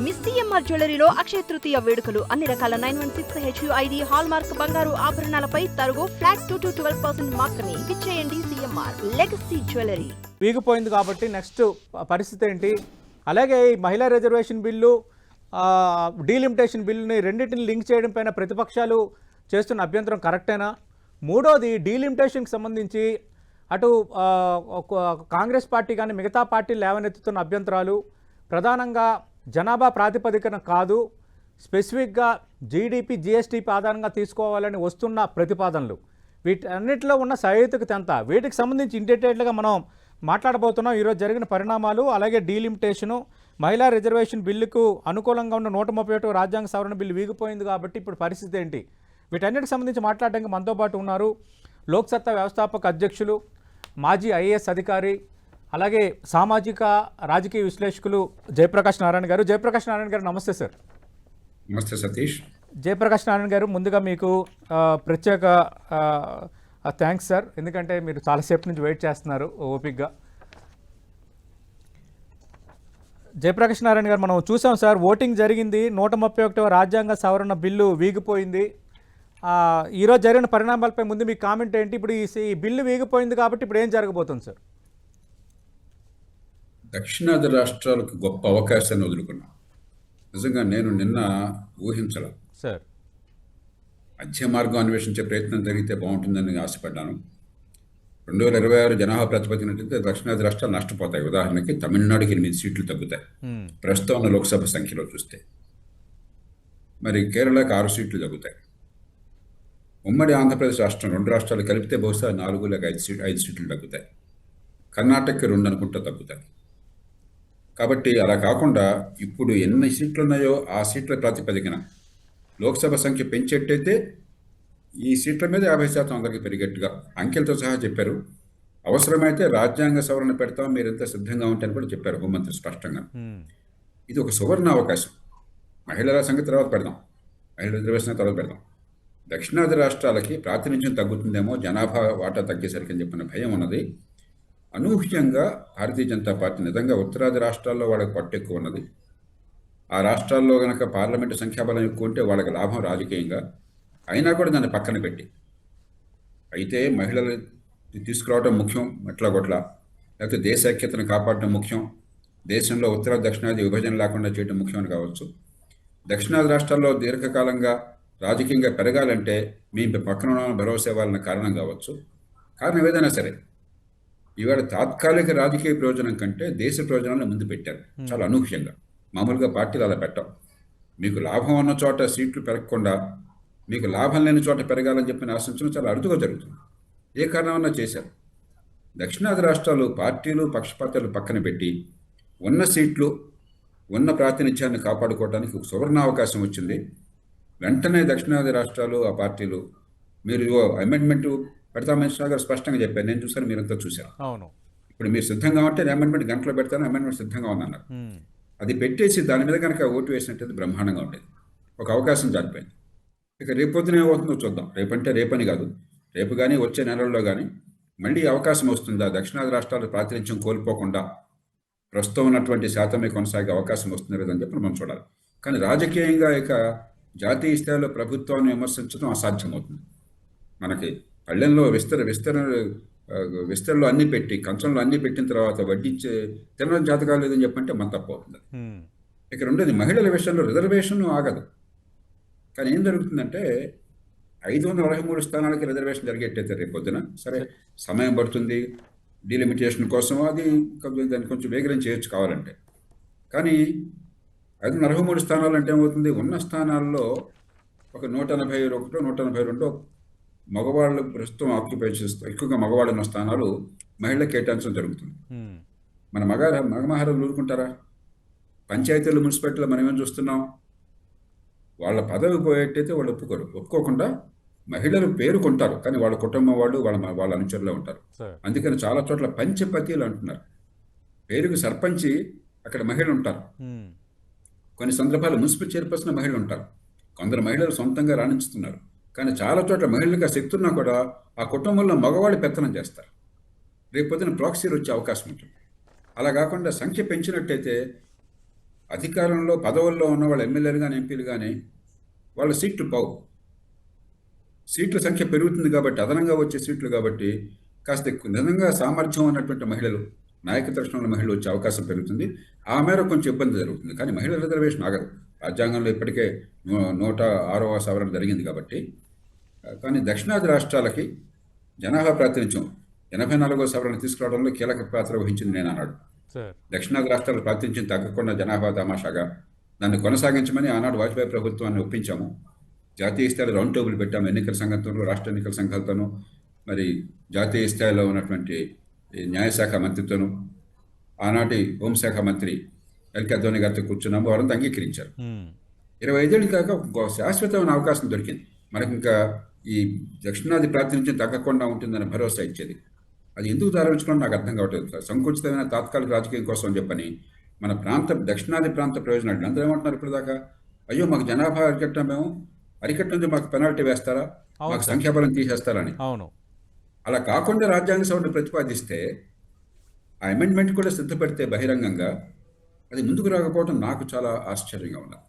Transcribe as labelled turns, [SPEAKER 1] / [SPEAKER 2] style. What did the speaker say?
[SPEAKER 1] Miss CMR జ్యువెలరీలో Akshaya Tritiya వేడుకలు అన్ని రకాల 916 HUID హాల్ మార్క్ బంగారు ఆభరణాలపై తరుగు ఫ్లాట్ 2-12% మాత్రమే. విచ్చేయండి సిఎంఆర్ లెగసీ జ్యువెలరీ.
[SPEAKER 2] వీగిపోయింది కాబట్టి నెక్స్ట్ పరిస్థితి ఏంటి? అలాగే ఈ మహిళా రిజర్వేషన్ బిల్లు, డీలిమిటేషన్ బిల్లుని రెండింటిని లింక్ చేయడం పైన ప్రతిపక్షాలు చేస్తున్న అభ్యంతరం కరెక్టేనా? మూడోది, డీలిమిటేషన్కి సంబంధించి అటు కాంగ్రెస్ పార్టీ కానీ మిగతా పార్టీలు లేవనెత్తుతున్న అభ్యంతరాలు ప్రధానంగా జనాభా ప్రాతిపదికన కాదు, స్పెసిఫిక్గా జీడిపి జిఎస్టిపి ఆధారంగా తీసుకోవాలని వస్తున్న ప్రతిపాదనలు, వీటన్నిటిలో ఉన్న సహేతుకత ఎంత? వీటికి సంబంధించి ఇండిటేట్లుగా మనం మాట్లాడబోతున్నాం. ఈరోజు జరిగిన పరిణామాలు, అలాగే డీలిమిటేషను, మహిళా రిజర్వేషన్ బిల్లుకు అనుకూలంగా ఉన్న 131 రాజ్యాంగ సవరణ బిల్లు వీగిపోయింది కాబట్టి ఇప్పుడు పరిస్థితి ఏంటి? వీటన్నిటికి సంబంధించి మాట్లాడడానికి మనతో పాటు ఉన్నారు లోక్సత్తా వ్యవస్థాపక అధ్యక్షులు, మాజీ ఐఏఎస్ అధికారి, అలాగే సామాజిక రాజకీయ విశ్లేషకులు జయప్రకాష్ నారాయణ గారు. జయప్రకాష్ నారాయణ గారు నమస్తే సార్.
[SPEAKER 3] నమస్తే సతీష్.
[SPEAKER 2] జయప్రకాష్ నారాయణ గారు, ముందుగా మీకు ప్రత్యేక థ్యాంక్స్ సార్, ఎందుకంటే మీరు చాలాసేపు నుంచి వెయిట్ చేస్తున్నారు ఓపిక్గా. జయప్రకాష్ నారాయణ గారు, మనం చూసాం సార్, ఓటింగ్ జరిగింది, 131వ రాజ్యాంగ సవరణ బిల్లు వీగిపోయింది. ఈరోజు జరిగిన పరిణామాలపై ముందు మీ కామెంట్ ఏంటి? ఇప్పుడు ఈ బిల్లు వీగిపోయింది కాబట్టి ఇప్పుడు ఏం జరగబోతుంది సార్?
[SPEAKER 3] దక్షిణాది రాష్ట్రాలకు గొప్ప అవకాశాన్ని వదులుకున్నాం. నిజంగా నేను నిన్న ఊహించలే
[SPEAKER 2] సార్.
[SPEAKER 3] మధ్య మార్గం అన్వేషించే ప్రయత్నం జరిగితే బాగుంటుందని ఆశపడ్డాను. 2026 జనాభా ప్రాతిపదికనట్లయితే దక్షిణాది రాష్ట్రాలు నష్టపోతాయి. ఉదాహరణకి తమిళనాడుకి 8 సీట్లు తగ్గుతాయి ప్రస్తుతం ఉన్న లోక్సభ సంఖ్యలో చూస్తే. మరి కేరళకి 6 సీట్లు తగ్గుతాయి. ఉమ్మడి ఆంధ్రప్రదేశ్ రాష్ట్రం 2 రాష్ట్రాలు కలిపితే బహుశా 4 లేక 5 సీట్లు తగ్గుతాయి. కర్ణాటకకి 2 అనుకుంటా తగ్గుతాయి. కాబట్టి అలా కాకుండా ఇప్పుడు ఎన్ని సీట్లు ఉన్నాయో ఆ సీట్ల ప్రాతిపదికన లోక్సభ సంఖ్య పెంచేట్టయితే ఈ సీట్ల మీద 50% అందరికీ పెరిగేట్టుగా అంకెలతో సహా చెప్పారు. అవసరమైతే రాజ్యాంగ సవరణ పెడతాం, మీరెంత సిద్ధంగా ఉంటారని కూడా చెప్పారు హోంమంత్రి స్పష్టంగా. ఇది ఒక సువర్ణ అవకాశం. మహిళల సంగతి తర్వాత పెడదాం, మహిళల రిజర్వేషన్ తర్వాత పెడదాం. దక్షిణాది రాష్ట్రాలకి ప్రాతినిధ్యం తగ్గుతుందేమో, జనాభా వాటా తగ్గేసరికి అని చెప్పిన భయం ఉన్నది. అనూహ్యంగా భారతీయ జనతా పార్టీ నిజంగా ఉత్తరాది రాష్ట్రాల్లో వాళ్ళకి పట్టు ఎక్కువ ఉన్నది. ఆ రాష్ట్రాల్లో కనుక పార్లమెంటు సంఖ్యాబలం ఎక్కువ ఉంటే వాళ్ళకి లాభం రాజకీయంగా, అయినా కూడా దాన్ని పక్కన పెట్టి అయితే మహిళలు తీసుకురావడం ముఖ్యం ఎట్లా కొట్లా, లేకపోతే దేశ ఐక్యతను కాపాడటం ముఖ్యం, దేశంలో ఉత్తర దక్షిణాది విభజన లేకుండా చేయడం ముఖ్యమని కావచ్చు. దక్షిణాది రాష్ట్రాల్లో దీర్ఘకాలంగా రాజకీయంగా పెరగాలంటే మీ పక్కన భరోసా ఇవ్వాలన్న కారణం కావచ్చు. కారణం ఏదైనా సరే ఇవాళ తాత్కాలిక రాజకీయ ప్రయోజనం కంటే దేశ ప్రయోజనాలను ముందు పెట్టారు చాలా అనూహ్యంగా. మామూలుగా పార్టీలు అలా పెట్టాం. మీకు లాభం ఉన్న చోట సీట్లు పెరగకుండా మీకు లాభం లేని చోట పెరగాలని చెప్పిన ఆశించడం చాలా అరుదుగా జరుగుతుంది. ఏ కారణమన్నా చేశారు. దక్షిణాది రాష్ట్రాలు పార్టీలు పక్షపాతాలు పక్కన పెట్టి ఉన్న సీట్లు ఉన్న ప్రాతినిధ్యాన్ని కాపాడుకోవడానికి సువర్ణ అవకాశం వచ్చింది. వెంటనే దక్షిణాది రాష్ట్రాలు ఆ పార్టీలు మీరు అమెండ్మెంట్ పెడతామని గారు స్పష్టంగా చెప్పారు. నేను చూసాను, మీరంతా చూశారు.
[SPEAKER 2] అవును.
[SPEAKER 3] ఇప్పుడు మీరు సిద్ధంగా ఉంటే అమెండ్మెంట్ గంటలో పెడతాను, అమెండ్మెంట్ సిద్ధంగా ఉందన్నారు. అది పెట్టేసి దాని మీద కనుక ఓటు వేసినట్టయితే బ్రహ్మాండంగా ఉండేది. ఒక అవకాశం జారిపోయింది. ఇక రేపొద్దున ఏమవుతుందో చూద్దాం. రేపంటే రేపని కాదు, రేపు కానీ వచ్చే నెలల్లో కానీ మళ్ళీ అవకాశం వస్తుందా? దక్షిణాది రాష్ట్రాలు ప్రాతినిధ్యం కోల్పోకుండా ప్రస్తుతం ఉన్నటువంటి శాతమే కొనసాగే అవకాశం వస్తుంది లేదని చెప్పి మనం చూడాలి. కానీ రాజకీయంగా ఇక జాతీయ స్థాయిలో ప్రభుత్వాన్ని విమర్శించడం అసాధ్యమవుతుంది. మనకి పళ్ళెంలో విస్తరణలో అన్ని పెట్టి కంచంలో అన్ని పెట్టిన తర్వాత వడ్డించే తినడం జాతకాలు లేదని చెప్పంటే మన తప్పు అవుతుంది. ఇక్కడ ఉండేది మహిళల విషయంలో రిజర్వేషన్ ఆగదు. కానీ ఏం జరుగుతుందంటే 543 స్థానాలకి రిజర్వేషన్ జరిగేట్టయితే రేపు పొద్దున సరే సమయం పడుతుంది డీలిమిటేషన్ కోసం, అది దాన్ని కొంచెం వేగరం చేయొచ్చు కావాలంటే. కానీ 543 స్థానాలు అంటే ఏమవుతుంది? ఉన్న స్థానాల్లో ఒక 141, 142 మగవాళ్ళు ప్రస్తుతం ఆక్యుపై చేస్తూ ఎక్కువగా మగవాళ్ళు ఉన్న స్థానాలు మహిళలకు కేటాయించడం జరుగుతుంది. మన మగమహారాలు ఊరుకుంటారా? పంచాయతీలు మున్సిపాలిటీలో మనం ఏం చూస్తున్నాం? వాళ్ళ పదవి పోయేట్టయితే వాళ్ళు ఒప్పుకోకుండా మహిళలు పేరుకుంటారు, కానీ వాళ్ళ కుటుంబం వాళ్ళు వాళ్ళ అనుచరులే ఉంటారు. అందుకని చాలా చోట్ల పంచపతిలు అంటున్నారు. పేరుకు సర్పంచి అక్కడ మహిళలు ఉంటారు. కొన్ని సందర్భాలు మున్సిపల్ చైర్పర్సన్ మహిళలు ఉంటారు. కొందరు మహిళలు సొంతంగా రాణించుతున్నారు. కానీ చాలా చోట్ల మహిళలకు ఆ శక్తి ఉన్నా కూడా ఆ కుటుంబంలో మగవాళ్ళు పెత్తనం చేస్తారు. రేపొద్దున ప్రాక్సీలు వచ్చే అవకాశం ఉంటుంది. అలా కాకుండా సంఖ్య పెంచినట్టయితే అధికారంలో పదవుల్లో ఉన్న వాళ్ళు ఎమ్మెల్యేలు కానీ ఎంపీలు కానీ వాళ్ళ సీట్లు పోవు. సీట్ల సంఖ్య పెరుగుతుంది కాబట్టి, అదనంగా వచ్చే సీట్లు కాబట్టి కాస్త ఎక్కువ నిజంగా సామర్థ్యం ఉన్నటువంటి మహిళలు, నాయకత్వ లక్షణాల మహిళలు వచ్చే అవకాశం పెరుగుతుంది. ఆ మేర కొంచెం ఇబ్బంది జరుగుతుంది. కానీ మహిళల రిజర్వేషన్ ఆగదు. రాజ్యాంగంలో ఇప్పటికే 106వ సవరణ జరిగింది కాబట్టి. కానీ దక్షిణాది రాష్ట్రాలకి జనాభా ప్రాతినిధ్యం 84వ సవరణ తీసుకురావడంలో కీలక పాత్ర వహించింది నేను అన్నాడు.
[SPEAKER 2] సార్
[SPEAKER 3] దక్షిణాది రాష్ట్రాల ప్రాతినిధ్యం తగ్గకుండా జనాభా తమాషాగా దాన్ని కొనసాగించమని ఆనాడు వాజ్పేయి ప్రభుత్వాన్ని ఒప్పించాము. జాతీయ స్థాయిలో రౌండ్ టేబుల్ పెట్టాము. ఎన్నికల సంఘంతోనూ, రాష్ట్ర ఎన్నికల సంఘాలతోనూ, మరి జాతీయ స్థాయిలో ఉన్నటువంటి న్యాయశాఖ మంత్రితోనూ, ఆనాటి హోంశాఖ మంత్రి ఎల్కే అద్వానీ గారితో కూర్చున్నాము. వారంతా అంగీకరించారు. 25 ఏళ్ళు కాక ఒక శాశ్వతమైన అవకాశం దొరికింది మనకి. ఇంకా ఈ దక్షిణాది ప్రాతినిధ్యం తగ్గకుండా ఉంటుందని భరోసా ఇచ్చేది. అది ఎందుకు దారించుకోవడం నాకు అర్థం కావట్లేదు సార్. సంకుచితమైన తాత్కాలిక రాజకీయం కోసం అని చెప్పని మన దక్షిణాది ప్రాంత ప్రయోజనాలు అందరూ ఏమంటున్నారు ఇప్పటిదాకా, అయ్యో మాకు జనాభా అరికట్టడం మాకు పెనాల్టీ వేస్తారా, మాకు సంఖ్యాబలం తీసేస్తారా అని.
[SPEAKER 2] అవును.
[SPEAKER 3] అలా కాకుండా రాజ్యాంగ సవరణ ప్రతిపాదిస్తే ఆ అమెండ్మెంట్ కూడా సిద్ధపడితే బహిరంగంగా అది ముందుకు రాకపోవడం నాకు చాలా ఆశ్చర్యంగా ఉన్నది.